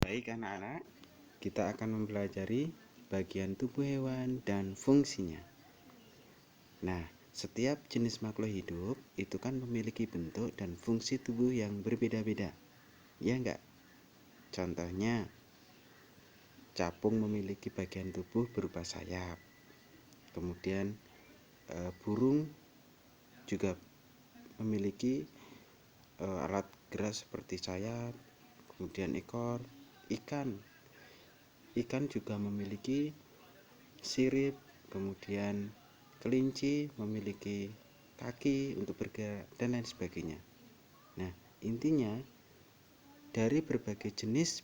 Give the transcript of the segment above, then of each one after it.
Baik anak-anak, kita akan mempelajari bagian tubuh hewan dan fungsinya. Nah, setiap jenis makhluk hidup itu kan memiliki bentuk dan fungsi tubuh yang berbeda-beda. Ya enggak? Contohnya, capung memiliki bagian tubuh berupa sayap. Kemudian burung juga memiliki alat gerak seperti sayap, kemudian ekor. Ikan juga memiliki sirip, kemudian kelinci memiliki kaki untuk bergerak dan lain sebagainya. Nah, intinya dari berbagai jenis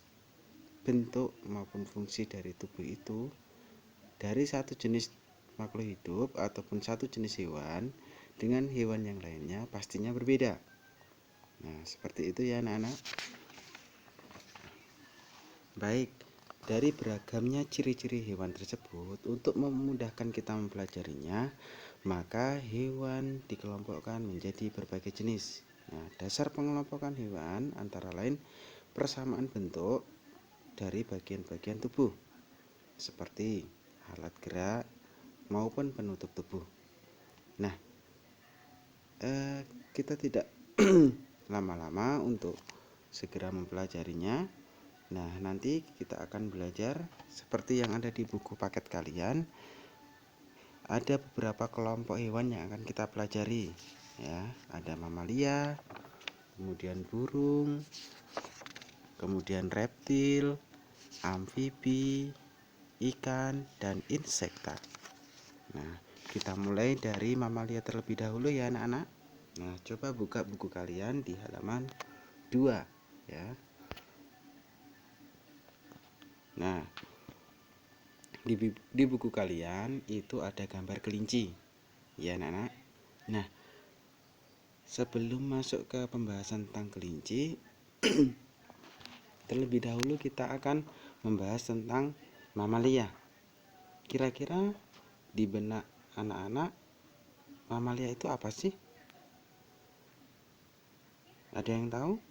bentuk maupun fungsi dari tubuh itu, dari satu jenis makhluk hidup ataupun satu jenis hewan dengan hewan yang lainnya pastinya berbeda. Nah, seperti itu ya anak-anak. Baik, dari beragamnya ciri-ciri hewan tersebut, untuk memudahkan kita mempelajarinya, maka hewan dikelompokkan menjadi berbagai jenis. Nah, dasar pengelompokan hewan antara lain persamaan bentuk dari bagian-bagian tubuh, seperti alat gerak maupun penutup tubuh. Nah, kita tidak lama-lama untuk segera mempelajarinya. Nah, nanti kita akan belajar seperti yang ada di buku paket kalian. Ada beberapa kelompok hewan yang akan kita pelajari, ya. Ada mamalia, kemudian burung, kemudian reptil, amfibi, ikan, dan insekta. Nah, kita mulai dari mamalia terlebih dahulu ya anak-anak. Nah, coba buka buku kalian di halaman 2 ya. Nah, di buku kalian itu ada gambar kelinci ya anak-anak. Nah, sebelum masuk ke pembahasan tentang kelinci, terlebih dahulu kita akan membahas tentang mamalia. Kira-kira di benak anak-anak, mamalia itu apa sih? Ada yang tahu?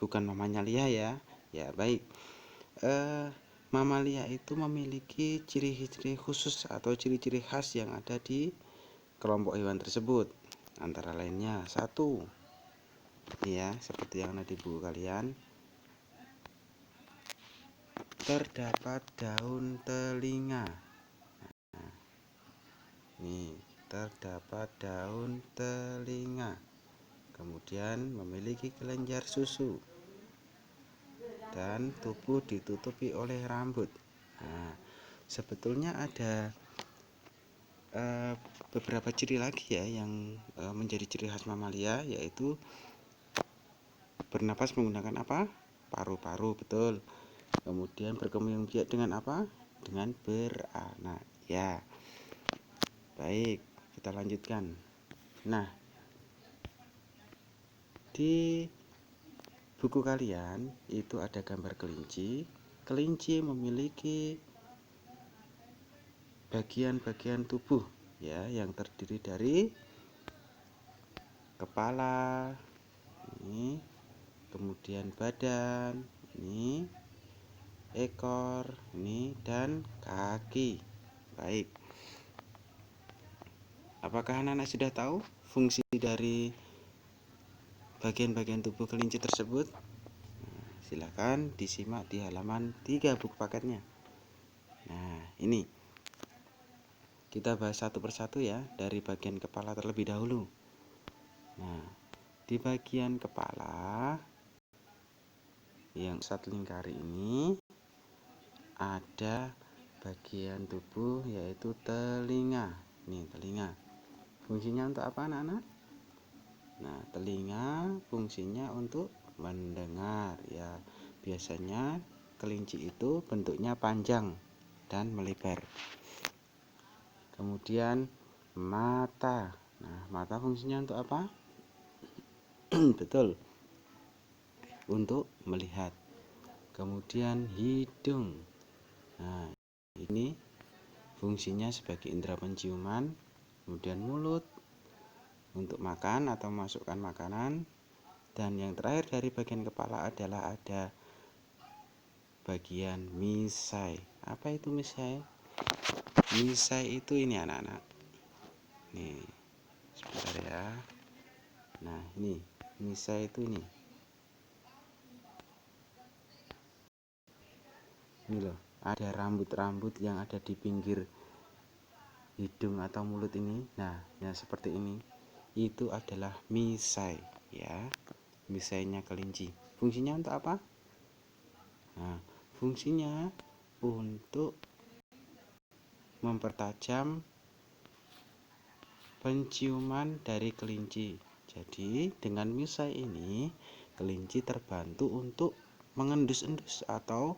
Bukan mamanya Lia ya. Ya, baik. Mamalia itu memiliki ciri-ciri khusus atau ciri-ciri khas yang ada di kelompok hewan tersebut. Antara lainnya, 1, ya, seperti yang ada di buku kalian, terdapat daun telinga. Nah, nih, terdapat daun telinga. Kemudian memiliki kelenjar susu dan tubuh ditutupi oleh rambut. Nah, sebetulnya ada beberapa ciri lagi ya yang menjadi ciri khas mamalia, yaitu bernapas menggunakan apa? Paru-paru, betul. Kemudian berkembang biak dengan apa? Dengan beranak. Ya. Baik, kita lanjutkan. Nah, di buku kalian itu ada gambar kelinci. Kelinci memiliki bagian-bagian tubuh ya yang terdiri dari kepala, ini, kemudian badan, ini, ekor, ini, dan kaki. Baik. Apakah anak-anak sudah tahu fungsi dari bagian-bagian tubuh kelinci tersebut? Nah, silakan disimak di halaman 3 buku paketnya. Nah, ini kita bahas satu persatu ya, dari bagian kepala terlebih dahulu. Nah, di bagian kepala yang saat lingkari ini ada bagian tubuh yaitu telinga. Nih, telinga. Fungsinya untuk apa anak-anak? Nah, telinga fungsinya untuk mendengar ya. Biasanya kelinci itu bentuknya panjang dan melebar. Kemudian mata. Nah, mata fungsinya untuk apa? Betul, untuk melihat. Kemudian hidung. Nah, ini fungsinya sebagai indera penciuman. Kemudian mulut untuk makan atau memasukkan makanan. Dan yang terakhir dari bagian kepala adalah ada bagian misai. Apa itu misai? Misai itu ini anak-anak. Nih, sebentar ya. Nah, ini misai itu ini. Ini loh, ada rambut-rambut yang ada di pinggir hidung atau mulut ini. Nah, ya seperti ini. Itu adalah misai, ya. Misainya kelinci. Fungsinya untuk apa? Nah, fungsinya untuk mempertajam penciuman dari kelinci. Jadi, dengan misai ini, kelinci terbantu untuk mengendus-endus atau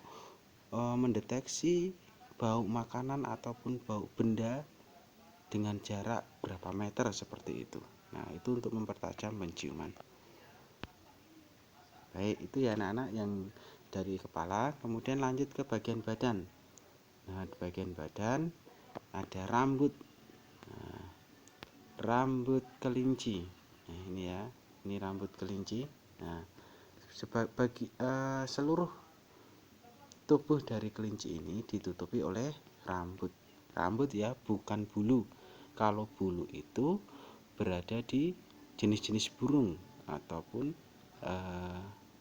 mendeteksi bau makanan ataupun bau benda dengan jarak berapa meter seperti itu. Nah, itu untuk mempertajam penciuman. Baik, itu ya anak-anak yang dari kepala. Kemudian lanjut ke bagian badan. Nah, di bagian badan ada rambut. Nah, rambut kelinci. Nah, ini ya, ini rambut kelinci. Nah, seluruh tubuh dari kelinci ini ditutupi oleh rambut. Rambut ya, bukan bulu. Kalau bulu itu berada di jenis-jenis burung ataupun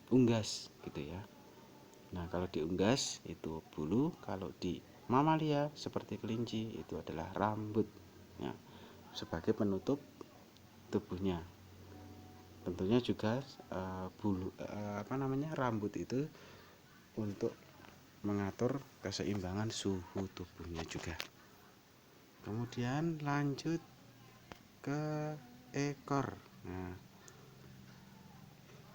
unggas gitu ya. Nah, kalau di unggas itu bulu, kalau di mamalia seperti kelinci itu adalah rambut. Nah, sebagai penutup tubuhnya. Tentunya juga rambut itu untuk mengatur keseimbangan suhu tubuhnya juga. Kemudian lanjut ke ekor. Nah,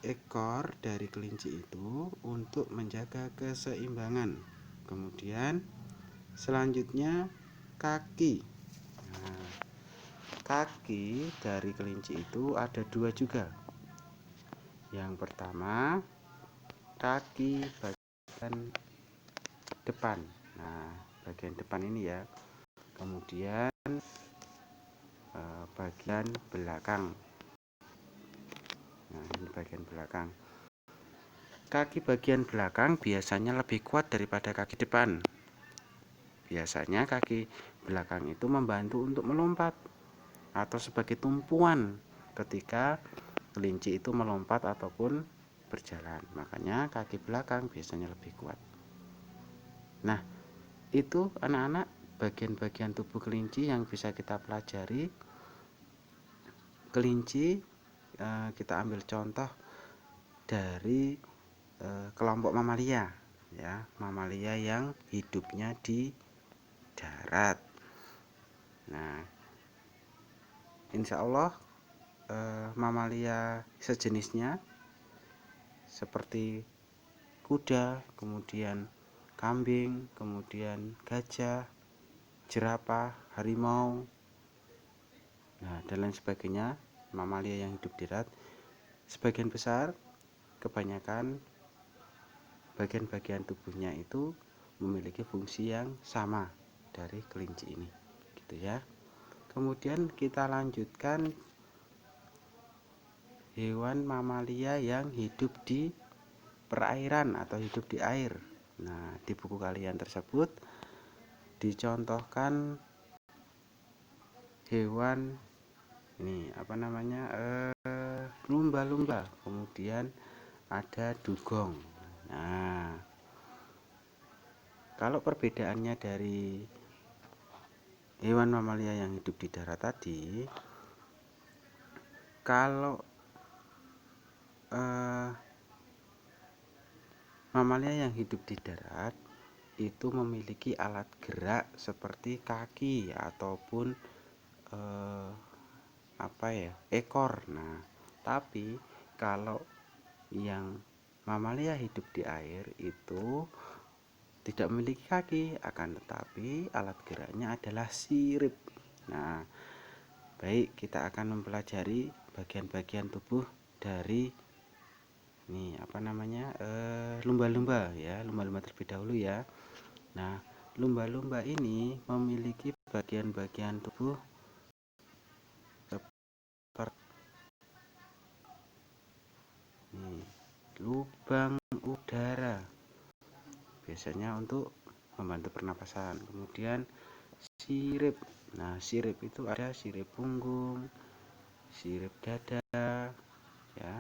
ekor dari kelinci itu untuk menjaga keseimbangan. Kemudian selanjutnya kaki. Nah, kaki dari kelinci itu ada dua juga. Yang pertama, kaki bagian depan. Nah, bagian depan ini ya. Kemudian bagian belakang. Nah, ini bagian belakang. Kaki bagian belakang biasanya lebih kuat daripada kaki depan. Biasanya kaki belakang itu membantu untuk melompat atau sebagai tumpuan ketika kelinci itu melompat ataupun berjalan. Makanya kaki belakang biasanya lebih kuat. Nah, itu anak-anak bagian-bagian tubuh kelinci yang bisa kita pelajari. Kelinci kita ambil contoh dari kelompok mamalia ya, mamalia yang hidupnya di darat. Nah, insya Allah mamalia sejenisnya seperti kuda, kemudian kambing, kemudian gajah, jerapah, harimau, nah dan lain sebagainya, mamalia yang hidup di darat, sebagian besar, kebanyakan bagian-bagian tubuhnya itu memiliki fungsi yang sama dari kelinci ini, gitu ya. Kemudian kita lanjutkan hewan mamalia yang hidup di perairan atau hidup di air. Nah, di buku kalian tersebut dicontohkan hewan ini lumba-lumba, kemudian ada dugong. Nah, kalau perbedaannya dari hewan mamalia yang hidup di darat tadi, kalau mamalia yang hidup di darat itu memiliki alat gerak seperti kaki ataupun ekor. Nah, tapi kalau yang mamalia hidup di air itu tidak memiliki kaki, akan tetapi alat geraknya adalah sirip. Nah, baik, kita akan mempelajari bagian-bagian tubuh dari lumba-lumba ya, lumba-lumba terlebih dahulu ya. Nah, lumba-lumba ini memiliki bagian-bagian tubuh seperti Nih, lubang udara biasanya untuk membantu pernapasan. Kemudian sirip. Nah, sirip itu ada sirip punggung, sirip dada, ya,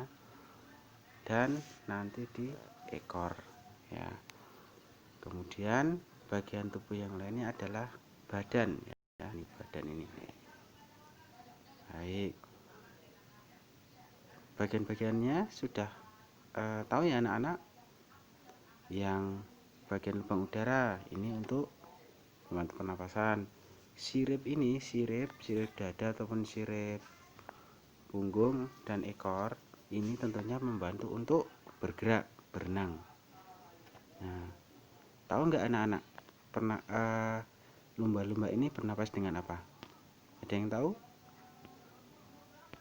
dan nanti di ekor, ya. Kemudian bagian tubuh yang lainnya adalah badan, ya. Ini badan ini. Baik. Bagian-bagiannya sudah tahu ya anak-anak. Yang bagian lubang udara ini untuk membantu pernapasan. Sirip ini, sirip dada ataupun sirip punggung dan ekor ini tentunya membantu untuk bergerak, berenang. Nah, tahu nggak anak-anak pernah lumba-lumba ini bernapas dengan apa? Ada yang tahu?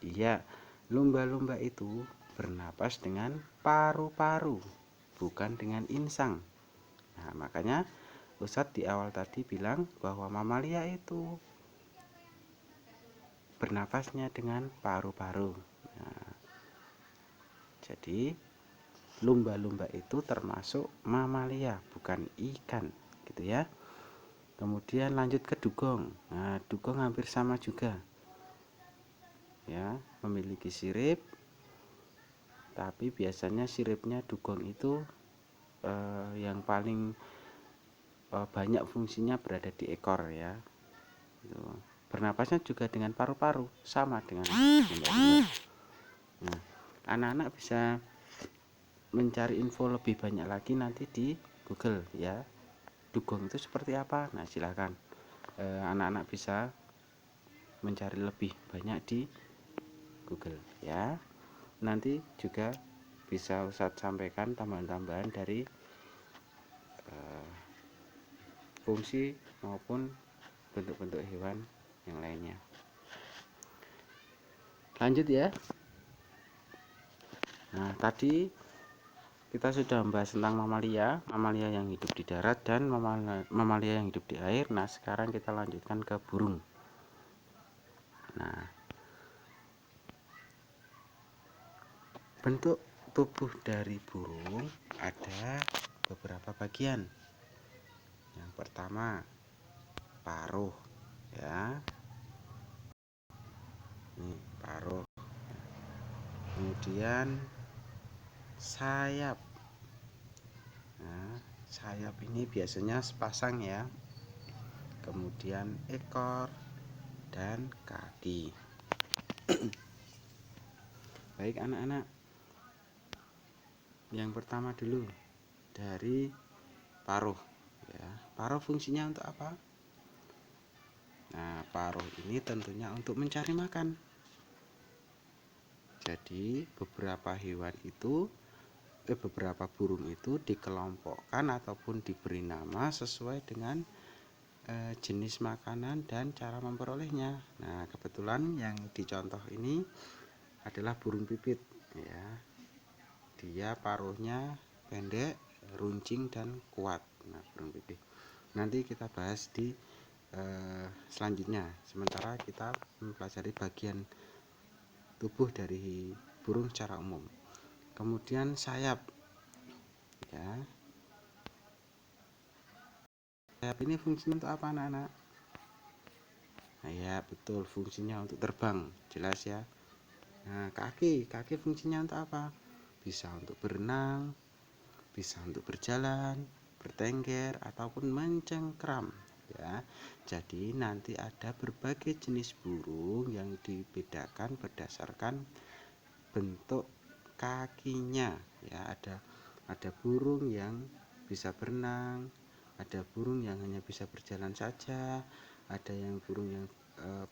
Iya, lumba-lumba itu bernapas dengan paru-paru, bukan dengan insang. Nah, makanya Ustadz di awal tadi bilang bahwa mamalia itu bernapasnya dengan paru-paru. Nah, jadi lumba-lumba itu termasuk mamalia, bukan ikan, gitu ya. Kemudian lanjut ke dugong. Nah, dugong hampir sama juga, ya, memiliki sirip, tapi biasanya siripnya dugong itu yang paling banyak fungsinya berada di ekor, ya. Bernapasnya juga dengan paru-paru, sama dengan lumba-lumba. Nah, anak-anak bisa mencari info lebih banyak lagi nanti di Google, ya. Dugong itu seperti apa? Nah, silakan anak-anak bisa mencari lebih banyak di Google, ya. Nanti juga bisa Ustadz sampaikan tambahan-tambahan dari fungsi maupun bentuk-bentuk hewan yang lainnya. Lanjut ya. Nah, tadi kita sudah membahas tentang mamalia yang hidup di darat dan mamalia yang hidup di air. Nah, sekarang kita lanjutkan ke burung. Nah, bentuk tubuh dari burung ada beberapa bagian. Yang pertama, paruh, ya. Ini paruh. Kemudian sayap. Nah, sayap ini biasanya sepasang, ya. Kemudian ekor dan kaki. Baik anak-anak, yang pertama dulu dari paruh, ya. Paruh fungsinya untuk apa? Nah, paruh ini tentunya untuk mencari makan. Jadi beberapa burung itu dikelompokkan ataupun diberi nama sesuai dengan jenis makanan dan cara memperolehnya. Nah, kebetulan yang dicontoh ini adalah burung pipit, ya. Dia paruhnya pendek, runcing dan kuat. Nah, burung pipit nanti kita bahas di selanjutnya. Sementara kita mempelajari bagian tubuh dari burung secara umum. Kemudian sayap, ya. Sayap ini fungsinya untuk apa anak-anak? Nah, ya betul, fungsinya untuk terbang, jelas ya. Nah, kaki fungsinya untuk apa? Bisa untuk berenang, bisa untuk berjalan, bertengger ataupun mencengkram, ya. Jadi nanti ada berbagai jenis burung yang dibedakan berdasarkan bentuk kakinya, ya. Ada burung yang bisa berenang, ada burung yang hanya bisa berjalan saja, ada yang burung yang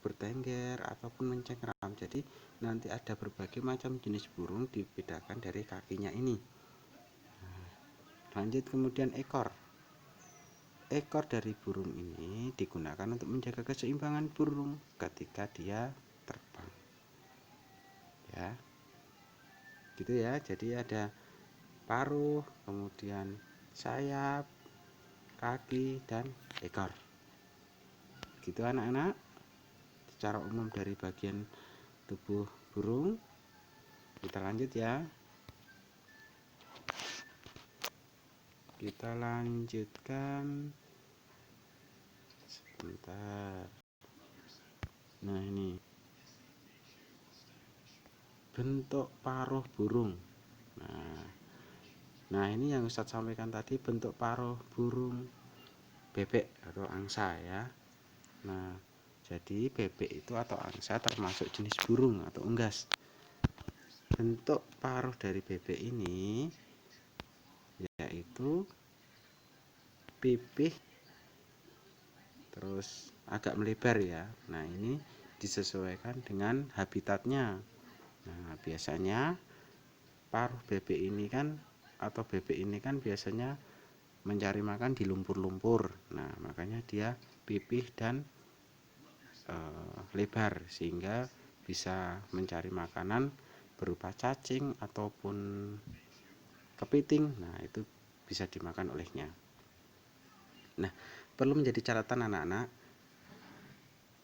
bertengger ataupun mencengkram. Jadi nanti ada berbagai macam jenis burung dibedakan dari kakinya ini. Lanjut, kemudian ekor dari burung ini digunakan untuk menjaga keseimbangan burung ketika dia terbang, ya. Gitu ya. Jadi ada paruh, kemudian sayap, kaki, dan ekor. Gitu anak-anak, secara umum dari bagian tubuh burung. Kita lanjut ya. Kita lanjutkan sebentar. Nah, ini bentuk paruh burung. Nah, ini yang Ustadz sampaikan tadi bentuk paruh burung bebek atau angsa ya. Nah, jadi bebek itu atau angsa termasuk jenis burung atau unggas. Bentuk paruh dari bebek ini yaitu pipih terus agak melebar ya. Nah, ini disesuaikan dengan habitatnya. Nah, biasanya paruh bebek ini kan atau bebek ini kan biasanya mencari makan di lumpur-lumpur. Nah, makanya dia pipih dan lebar sehingga bisa mencari makanan berupa cacing ataupun kepiting. Nah, itu bisa dimakan olehnya. Nah, perlu menjadi catatan anak-anak,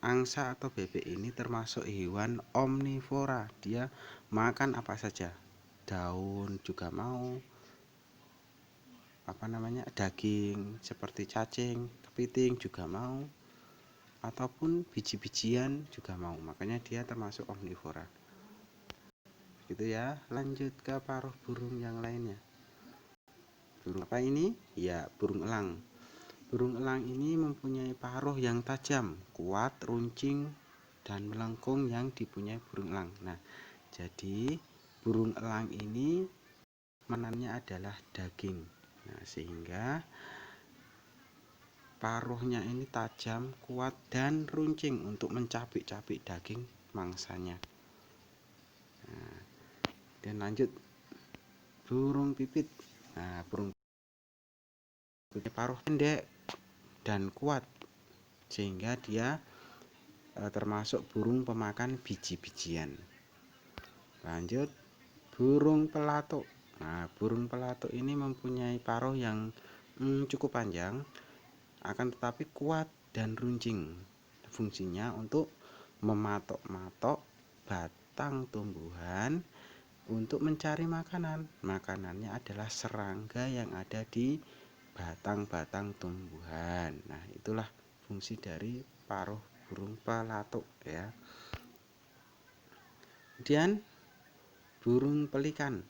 angsa atau bebek ini termasuk hewan omnivora. Dia makan apa saja, daun juga mau, daging seperti cacing, kepiting juga mau, ataupun biji-bijian juga mau. Makanya dia termasuk omnivora. Gitu ya. Lanjut ke paruh burung yang lainnya. Burung apa ini? Ya, burung elang. Burung elang ini mempunyai paruh yang tajam, kuat, runcing, dan melengkung yang dipunyai burung elang. Nah, jadi burung elang ini makanannya adalah daging. Nah, sehingga paruhnya ini tajam, kuat, dan runcing untuk mencabik-cabik daging mangsanya. Nah, dan lanjut burung pipit. Nah, burung pipit paruh pendek dan kuat sehingga dia termasuk burung pemakan biji-bijian. Lanjut burung pelatuk. Nah, burung pelatuk ini mempunyai paruh yang cukup panjang, akan tetapi kuat dan runcing. Fungsinya untuk mematok-matok batang tumbuhan untuk mencari makanan. Makanannya adalah serangga yang ada di batang-batang tumbuhan. Nah, itulah fungsi dari paruh burung pelatuk ya. Kemudian burung pelikan.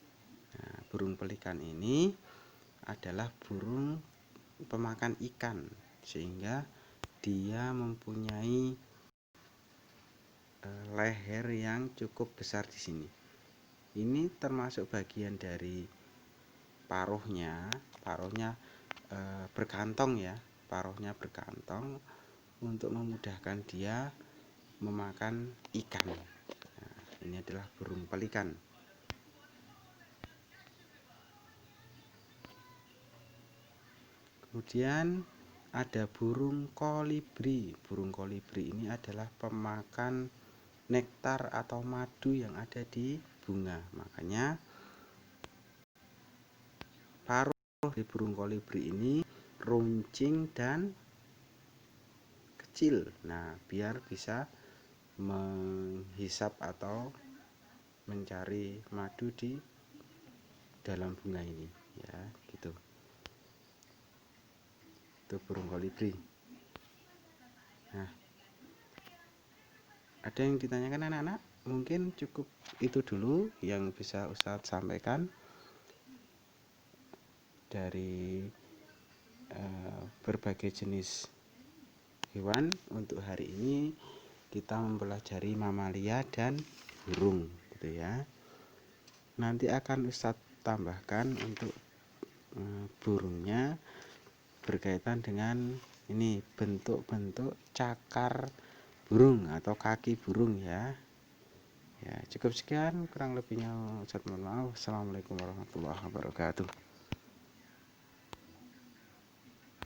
Nah, burung pelikan ini adalah burung pemakan ikan sehingga dia mempunyai leher yang cukup besar di sini. Ini termasuk bagian dari paruhnya. Paruhnya berkantong ya. Paruhnya berkantong untuk memudahkan dia memakan ikan. Nah, ini adalah burung pelikan. Kemudian ada burung kolibri. Burung kolibri ini adalah pemakan nektar atau madu yang ada di bunga. Makanya paruh di burung kolibri ini runcing dan kecil. Nah, biar bisa menghisap atau mencari madu di dalam bunga ini ya, gitu. Itu burung kolibri. Nah, ada yang ditanyakan anak-anak? Mungkin cukup itu dulu yang bisa Ustadz sampaikan dari berbagai jenis hewan. Untuk hari ini kita mempelajari mamalia dan burung gitu ya. Nanti akan Ustadz tambahkan untuk burungnya berkaitan dengan ini bentuk-bentuk cakar burung atau kaki burung ya. Ya, cukup sekian, kurang lebihnya Ustadz mohon maaf. Assalamualaikum warahmatullahi wabarakatuh.